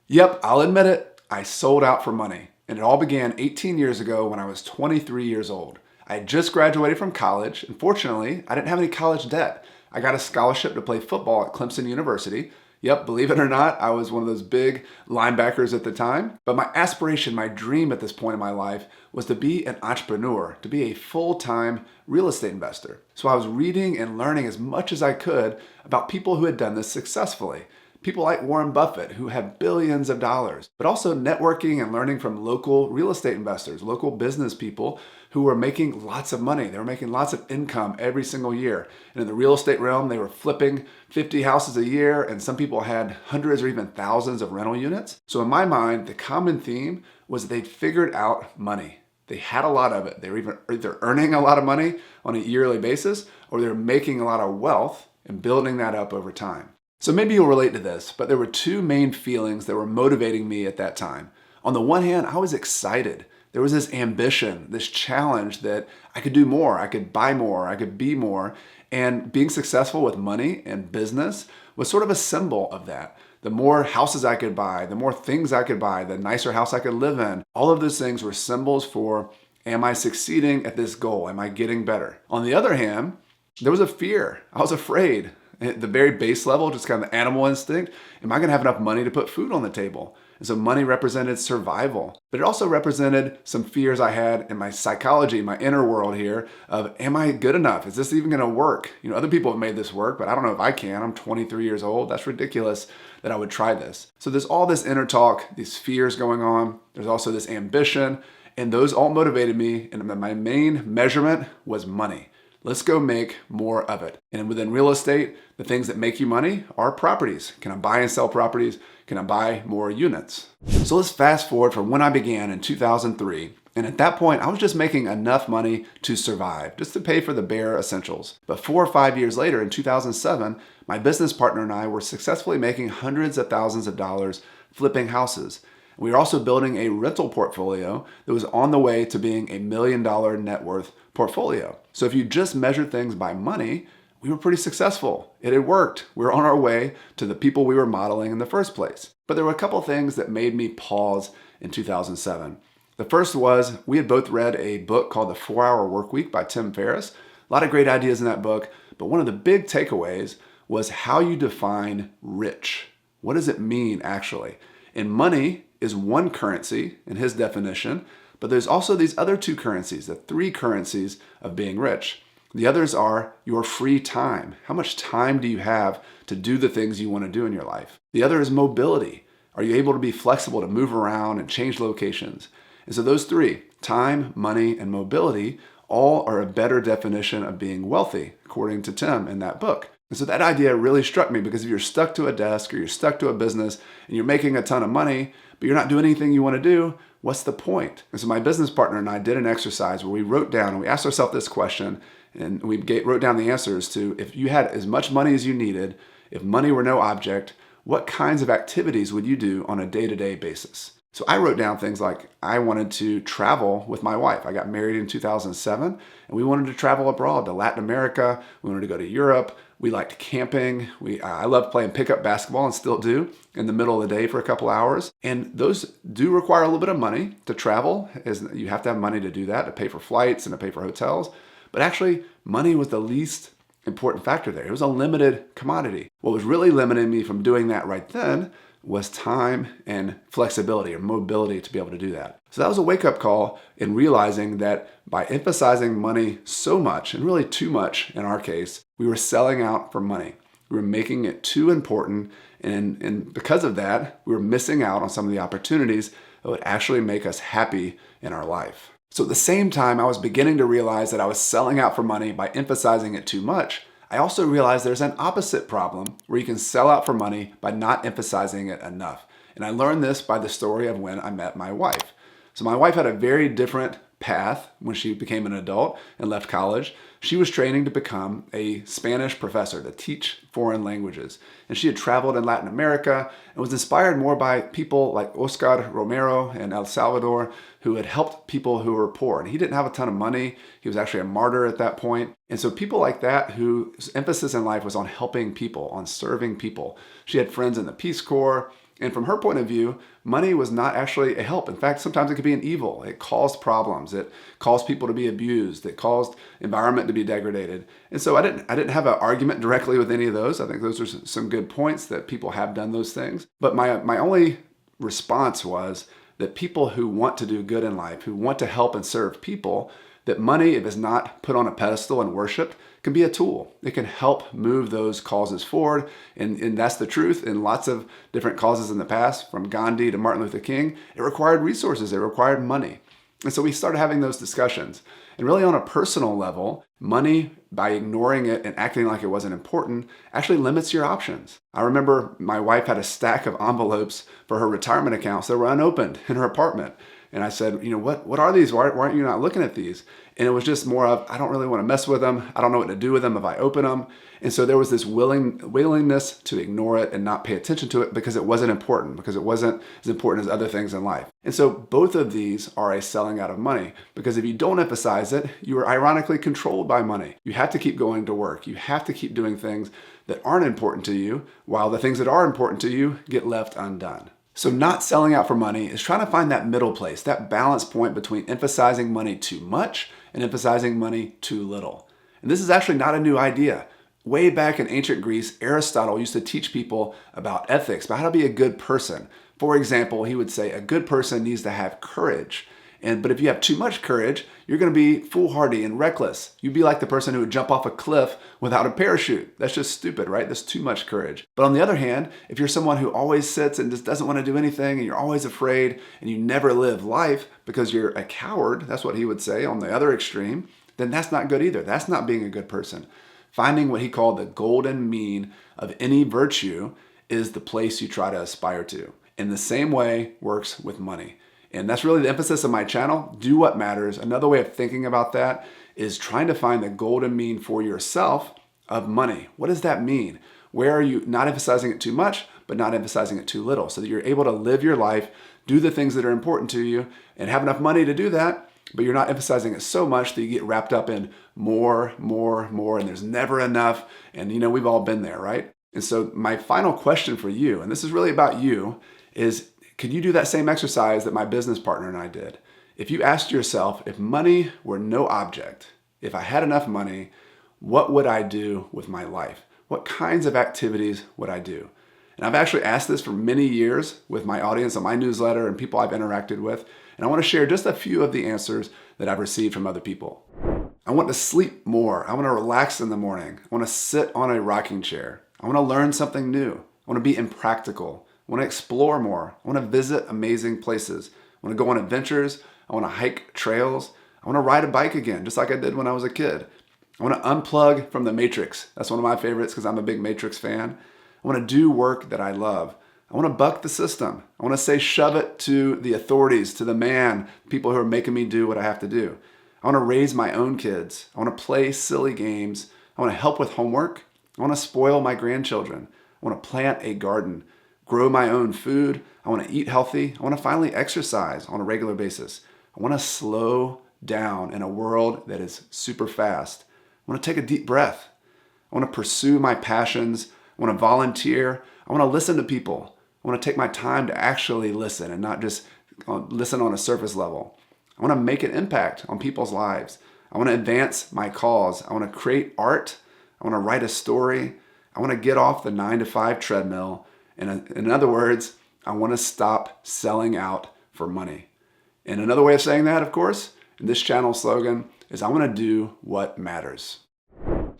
Yep, I'll admit it, I sold out for money. And it all began 18 years ago when I was 23 years old. I had just graduated from college, and fortunately, I didn't have any college debt. I got a scholarship to play football at Clemson University. Yep, believe it or not, I was one of those big linebackers at the time. But my aspiration, my dream at this point in my life was to be an entrepreneur, to be a full-time real estate investor. So I was reading and learning as much as I could about people who had done this successfully. People like Warren Buffett, who have billions of dollars, but also networking and learning from local real estate investors, local business people who were making lots of money. They were making lots of income every single year. And in the real estate realm, they were flipping 50 houses a year, and some people had hundreds or even thousands of rental units. So in my mind, the common theme was they'd figured out money. They had a lot of it. They were either earning a lot of money on a yearly basis, or they were making a lot of wealth and building that up over time. So maybe you'll relate to this, but there were two main feelings that were motivating me at that time. On the one hand, I was excited. There was this ambition, this challenge that I could do more, I could buy more, I could be more. And being successful with money and business was sort of a symbol of that. The more houses I could buy, the more things I could buy, the nicer house I could live in, all of those things were symbols for, am I succeeding at this goal? Am I getting better? On the other hand, there was a fear. I was afraid. At the very base level, just kind of the animal instinct, am I going to have enough money to put food on the table? And so money represented survival, but it also represented some fears I had in my psychology, my inner world here of, am I good enough? Is this even going to work? You know, other people have made this work, but I don't know if I can. I'm 23 years old. That's ridiculous that I would try this. So there's all this inner talk, these fears going on. There's also this ambition, and those all motivated me. And my main measurement was money. Let's go make more of it. And within real estate, the things that make you money are properties. Can I buy and sell properties? Can I buy more units? So let's fast forward from when I began in 2003. And at that point, I was just making enough money to survive, just to pay for the bare essentials. But 4 or 5 years later, in 2007, my business partner and I were successfully making hundreds of thousands of dollars flipping houses. We were also building a rental portfolio that was on the way to being $1 million net worth portfolio. So if you just measure things by money, we were pretty successful. It had worked. We were on our way to the people we were modeling in the first place. But there were a couple things that made me pause in 2007. The first was we had both read a book called The 4-Hour Workweek by Tim Ferriss. A lot of great ideas in that book, but one of the big takeaways was how you define rich. What does it mean actually? And money is one currency in his definition, but there's also these other two currencies, the three currencies of being rich. The others are your free time. How much time do you have to do the things you want to do in your life? The other is mobility. Are you able to be flexible to move around and change locations? And so those three, time, money, and mobility, all are a better definition of being wealthy, according to Tim in that book. And so that idea really struck me because if you're stuck to a desk or you're stuck to a business and you're making a ton of money, but you're not doing anything you want to do, what's the point? And so my business partner and I did an exercise where we wrote down and we asked ourselves this question, and we wrote down the answers to, if you had as much money as you needed, if money were no object, what kinds of activities would you do on a day-to-day basis? So I wrote down things like I wanted to travel with my wife. I got married in 2007 and we wanted to travel abroad to Latin America. We wanted to go to Europe. We liked camping. I loved playing pickup basketball and still do in the middle of the day for a couple hours. And those do require a little bit of money to travel, as you have to have money to do that, to pay for flights and to pay for hotels. But actually, money was the least important factor there. It was a limited commodity. What was really limiting me from doing that right then was time and flexibility or mobility to be able to do that. So that was a wake-up call in realizing that by emphasizing money so much, and really too much in our case, we were selling out for money. We were making it too important, and because of that, we were missing out on some of the opportunities that would actually make us happy in our life. So at the same time, I was beginning to realize that I was selling out for money by emphasizing it too much. I also realized there's an opposite problem where you can sell out for money by not emphasizing it enough. And I learned this by the story of when I met my wife. So my wife had a very different path when she became an adult and left college. She was training to become a Spanish professor to teach foreign languages. And she had traveled in Latin America and was inspired more by people like Oscar Romero in El Salvador, who had helped people who were poor. And he didn't have a ton of money. He was actually a martyr at that point. And so people like that whose emphasis in life was on helping people, on serving people. She had friends in the Peace Corps. And from her point of view, money was not actually a help. In fact, sometimes it could be an evil. It caused problems. It caused people to be abused. It caused environment to be degraded. And so I didn't have an argument directly with any of those. I think those are some good points that people have done those things. But my only response was that people who want to do good in life, who want to help and serve people, that money, if it's not put on a pedestal and worshiped, can be a tool. It can help move those causes forward. And that's the truth. In lots of different causes in the past, from Gandhi to Martin Luther King, it required resources, it required money. And so we started having those discussions. And really on a personal level, money, by ignoring it and acting like it wasn't important, actually limits your options. I remember my wife had a stack of envelopes for her retirement accounts that were unopened in her apartment. And I said, what are these? Why aren't you not looking at these? And it was just more of, I don't really want to mess with them. I don't know what to do with them if I open them. And so there was this willingness to ignore it and not pay attention to it because it wasn't important, because it wasn't as important as other things in life. And so both of these are a selling out of money, because if you don't emphasize it, you are ironically controlled by money. You have to keep going to work. You have to keep doing things that aren't important to you, while the things that are important to you get left undone. So not selling out for money is trying to find that middle place, that balance point between emphasizing money too much and emphasizing money too little. And this is actually not a new idea. Way back in ancient Greece, Aristotle used to teach people about ethics, about how to be a good person. For example, he would say a good person needs to have courage. But if you have too much courage, you're going to be foolhardy and reckless. You'd be like the person who would jump off a cliff without a parachute. That's just stupid, right? That's too much courage. But on the other hand, if you're someone who always sits and just doesn't want to do anything, and you're always afraid, and you never live life because you're a coward, that's what he would say on the other extreme, then that's not good either. That's not being a good person. Finding what he called the golden mean of any virtue is the place you try to aspire to. In the same way works with money. And that's really the emphasis of my channel. Do what matters. Another way of thinking about that is trying to find the golden mean for yourself of money. What does that mean? Where are you not emphasizing it too much, but not emphasizing it too little, so that you're able to live your life, do the things that are important to you, and have enough money to do that, but you're not emphasizing it so much that you get wrapped up in more, and there's never enough. And we've all been there, right? And so my final question for you, and this is really about you, is could you do that same exercise that my business partner and I did? If you asked yourself, if money were no object, if I had enough money, what would I do with my life? What kinds of activities would I do? And I've actually asked this for many years with my audience on my newsletter and people I've interacted with. And I want to share just a few of the answers that I've received from other people. I want to sleep more. I want to relax in the morning. I want to sit on a rocking chair. I want to learn something new. I want to be impractical. I want to explore more. I want to visit amazing places. I want to go on adventures. I want to hike trails. I want to ride a bike again, just like I did when I was a kid. I want to unplug from the Matrix. That's one of my favorites because I'm a big Matrix fan. I want to do work that I love. I want to buck the system. I want to say shove it to the authorities, to the man, people who are making me do what I have to do. I want to raise my own kids. I want to play silly games. I want to help with homework. I want to spoil my grandchildren. I want to plant a garden, grow my own food. I want to eat healthy. I want to finally exercise on a regular basis. I want to slow down in a world that is super fast. I want to take a deep breath. I want to pursue my passions. I want to volunteer. I want to listen to people. I want to take my time to actually listen and not just listen on a surface level. I want to make an impact on people's lives. I want to advance my cause. I want to create art. I want to write a story. I want to get off the 9-to-5 treadmill. And in other words, I want to stop selling out for money. And another way of saying that, of course, in this channel's slogan is I want to do what matters.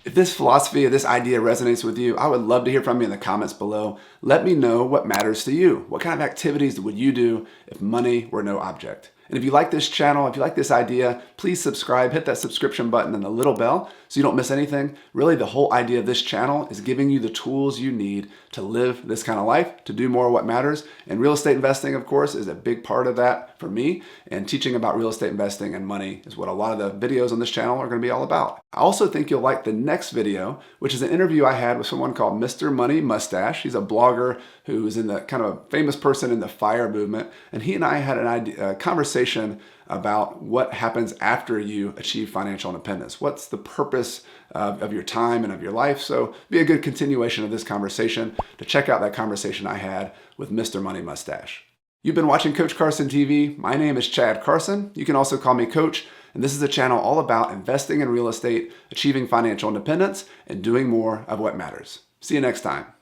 If this philosophy or this idea resonates with you, I would love to hear from you in the comments below. Let me know what matters to you. What kind of activities would you do if money were no object? And if you like this channel, if you like this idea, please subscribe, hit that subscription button and the little bell so you don't miss anything. Really, the whole idea of this channel is giving you the tools you need to live this kind of life, to do more of what matters. And real estate investing, of course, is a big part of that for me. And teaching about real estate investing and money is what a lot of the videos on this channel are going to be all about. I also think you'll like the next video, which is an interview I had with someone called Mr. Money Mustache. He's a blogger who's in the kind of a famous person in the FIRE movement. And he and I had a conversation conversation about what happens after you achieve financial independence. What's the purpose of your time and of your life? So be a good continuation of this conversation to check out that conversation I had with Mr. Money Mustache. You've been watching Coach Carson TV. My name is Chad Carson. You can also call me Coach, and this is a channel all about investing in real estate, achieving financial independence, and doing more of what matters. See you next time.